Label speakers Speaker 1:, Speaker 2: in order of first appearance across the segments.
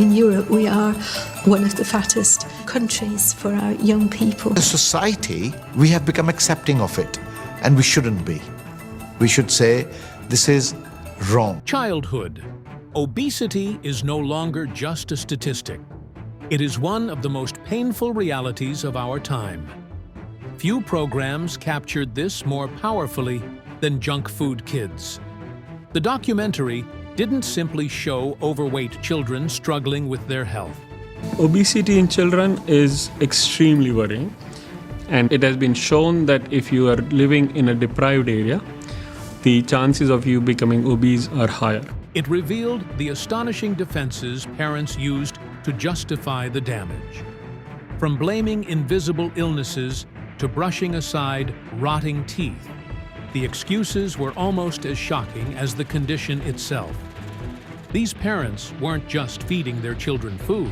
Speaker 1: In Europe, we are one of the fattest countries for our young people.
Speaker 2: As a society, we have become accepting of it, and we shouldn't be. We should say, this is wrong.
Speaker 3: Childhood. Obesity is no longer just a statistic. It is one of the most painful realities of our time. Few programs captured this more powerfully than Junk Food Kids. The documentary didn't simply show overweight children struggling with their health.
Speaker 4: Obesity in children is extremely worrying, and it has been shown that if you are living in a deprived area, the chances of you becoming obese are higher.
Speaker 3: It revealed the astonishing defenses parents used to justify the damage. From blaming invisible illnesses to brushing aside rotting teeth, the excuses were almost as shocking as the condition itself. These parents weren't just feeding their children food.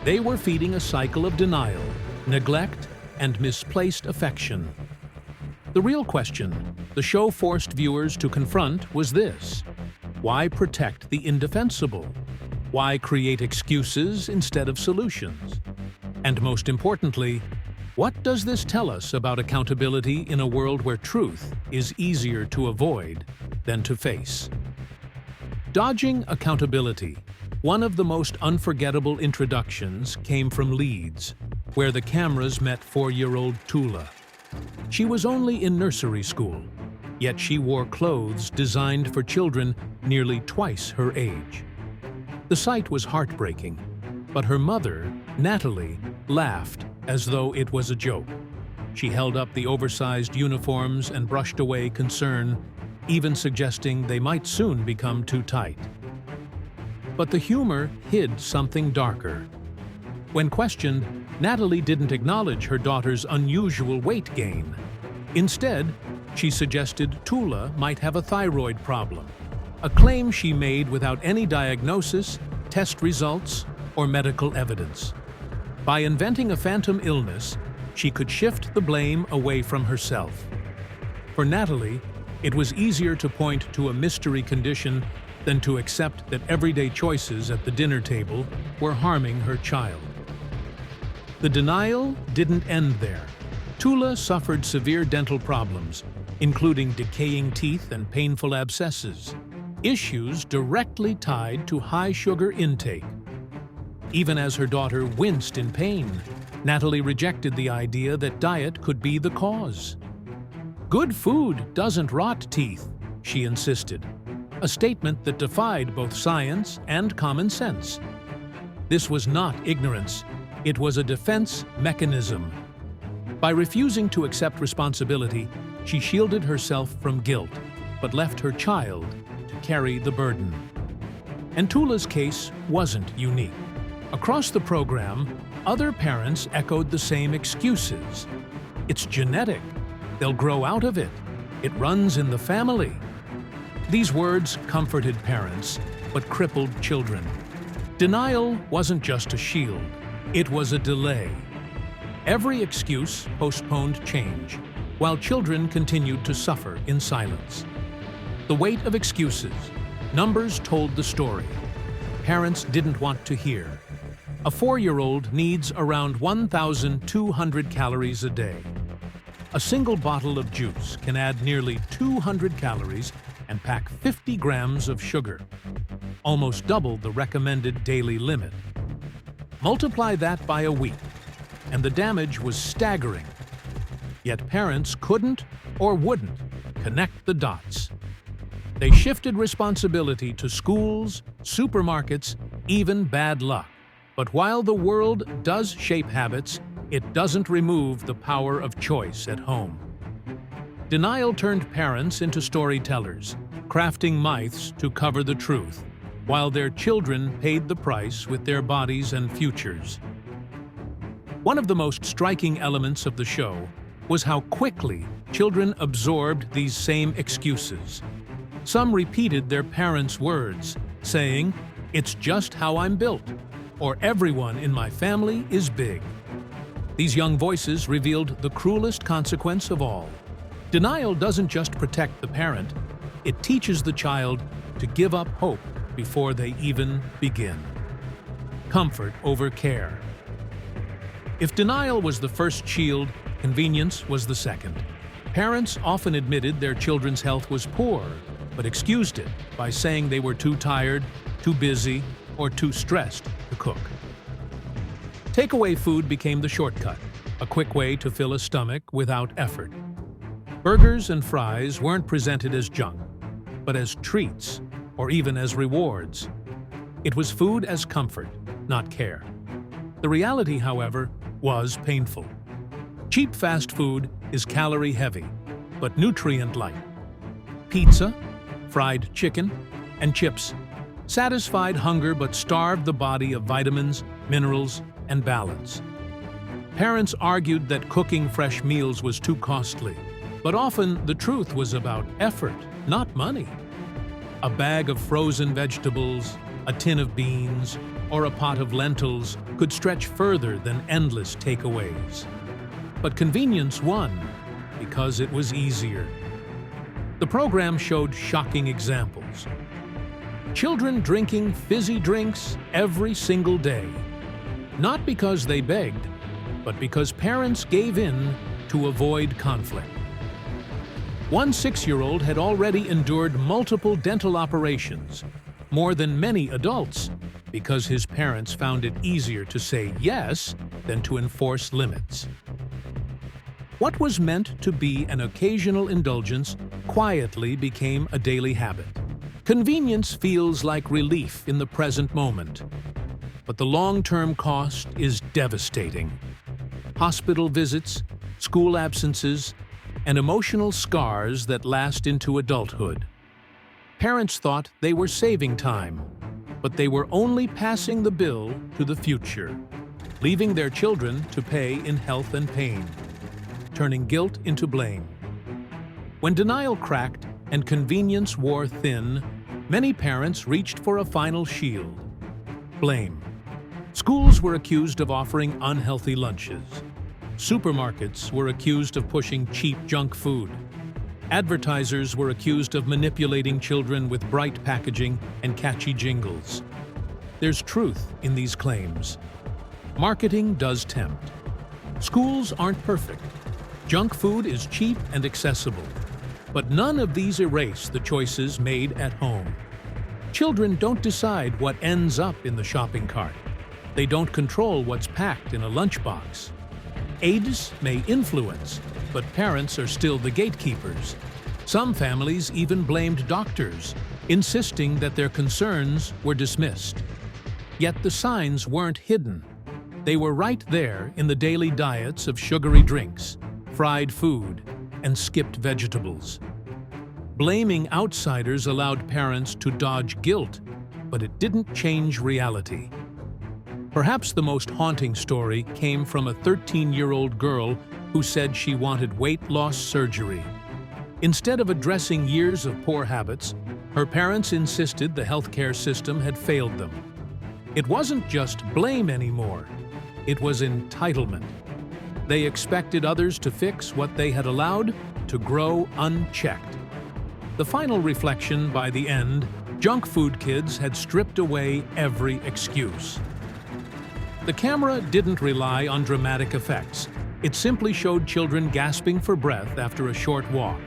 Speaker 3: They were feeding a cycle of denial, neglect, and misplaced affection. The real question the show forced viewers to confront was this: why protect the indefensible? Why create excuses instead of solutions? And most importantly, what does this tell us about accountability in a world where truth is easier to avoid than to face? Dodging accountability. One of the most unforgettable introductions came from Leeds, where the cameras met 4-year-old Tula. She was only in nursery school, yet she wore clothes designed for children nearly twice her age. The sight was heartbreaking, but her mother, Natalie, laughed as though it was a joke. She held up the oversized uniforms and brushed away concern, even suggesting they might soon become too tight. But the humor hid something darker. When questioned, Natalie didn't acknowledge her daughter's unusual weight gain. Instead, she suggested Tula might have a thyroid problem, a claim she made without any diagnosis, test results, or medical evidence. By inventing a phantom illness, she could shift the blame away from herself. For Natalie, it was easier to point to a mystery condition than to accept that everyday choices at the dinner table were harming her child. The denial didn't end there. Tula suffered severe dental problems, including decaying teeth and painful abscesses, issues directly tied to high sugar intake. Even as her daughter winced in pain, Natalie rejected the idea that diet could be the cause. "Good food doesn't rot teeth," she insisted, a statement that defied both science and common sense. This was not ignorance, it was a defense mechanism. By refusing to accept responsibility, she shielded herself from guilt, but left her child to carry the burden. And Tula's case wasn't unique. Across the program, other parents echoed the same excuses. "It's genetic. They'll grow out of it. It runs in the family." These words comforted parents, but crippled children. Denial wasn't just a shield, it was a delay. Every excuse postponed change, while children continued to suffer in silence. The weight of excuses. Numbers told the story. Parents didn't want to hear. A 4-year-old needs around 1,200 calories a day. A single bottle of juice can add nearly 200 calories and pack 50 grams of sugar, almost double the recommended daily limit. Multiply that by a week, and the damage was staggering. Yet parents couldn't or wouldn't connect the dots. They shifted responsibility to schools, supermarkets, even bad luck. But while the world does shape habits, it doesn't remove the power of choice at home. Denial turned parents into storytellers, crafting myths to cover the truth, while their children paid the price with their bodies and futures. One of the most striking elements of the show was how quickly children absorbed these same excuses. Some repeated their parents' words, saying, "It's just how I'm built," or "Everyone in my family is big." These young voices revealed the cruelest consequence of all. Denial doesn't just protect the parent, it teaches the child to give up hope before they even begin. comfort over care. If denial was the first shield, convenience was the second. Parents often admitted their children's health was poor, but excused it by saying they were too tired, too busy, or too stressed to cook. Takeaway food became the shortcut, a quick way to fill a stomach without effort. Burgers and fries weren't presented as junk, but as treats, or even as rewards. It was food as comfort, not care. The reality, however, was painful. Cheap fast food is calorie-heavy, but nutrient-light. Pizza, fried chicken, and chips satisfied hunger but starved the body of vitamins, minerals, and balance. Parents argued that cooking fresh meals was too costly, but often the truth was about effort, not money. A bag of frozen vegetables, a tin of beans, or a pot of lentils could stretch further than endless takeaways. But convenience won because it was easier. The program showed shocking examples. Children drinking fizzy drinks every single day, not because they begged, but because parents gave in to avoid conflict. One 6-year-old had already endured multiple dental operations, more than many adults, because his parents found it easier to say yes than to enforce limits. What was meant to be an occasional indulgence quietly became a daily habit. Convenience feels like relief in the present moment, but the long-term cost is devastating. Hospital visits, school absences, and emotional scars that last into adulthood. Parents thought they were saving time, but they were only passing the bill to the future, leaving their children to pay in health and pain, turning guilt into blame. When denial cracked and convenience wore thin, many parents reached for a final shield: blame. Schools were accused of offering unhealthy lunches. Supermarkets were accused of pushing cheap junk food. Advertisers were accused of manipulating children with bright packaging and catchy jingles. There's truth in these claims. Marketing does tempt. Schools aren't perfect. Junk food is cheap and accessible. But none of these erase the choices made at home. Children don't decide what ends up in the shopping cart. They don't control what's packed in a lunchbox. Aides may influence, but parents are still the gatekeepers. Some families even blamed doctors, insisting that their concerns were dismissed. Yet the signs weren't hidden. They were right there in the daily diets of sugary drinks, fried food, and skipped vegetables. Blaming outsiders allowed parents to dodge guilt, but it didn't change reality. Perhaps the most haunting story came from a 13-year-old girl who said she wanted weight loss surgery. Instead of addressing years of poor habits, her parents insisted the healthcare system had failed them. It wasn't just blame anymore, it was entitlement. They expected others to fix what they had allowed to grow unchecked. The final reflection: by the end, junk food kids had stripped away every excuse. The camera didn't rely on dramatic effects. It simply showed children gasping for breath after a short walk,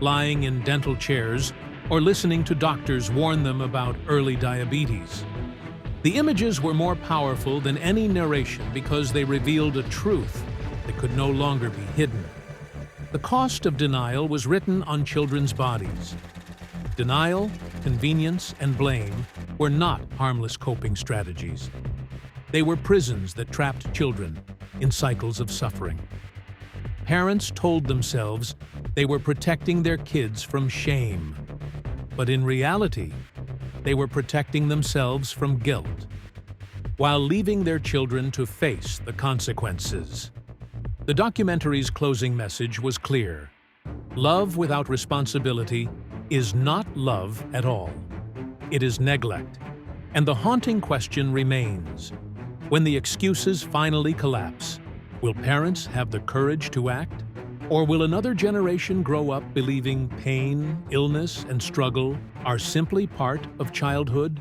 Speaker 3: lying in dental chairs, or listening to doctors warn them about early diabetes. The images were more powerful than any narration because they revealed a truth that could no longer be hidden. The cost of denial was written on children's bodies. Denial, convenience, and blame were not harmless coping strategies. They were prisons that trapped children in cycles of suffering. Parents told themselves they were protecting their kids from shame, but in reality, they were protecting themselves from guilt, while leaving their children to face the consequences. The documentary's closing message was clear: love without responsibility is not love at all. It is neglect. And the haunting question remains: when the excuses finally collapse, will parents have the courage to act? Or will another generation grow up believing pain, illness, and struggle are simply part of childhood?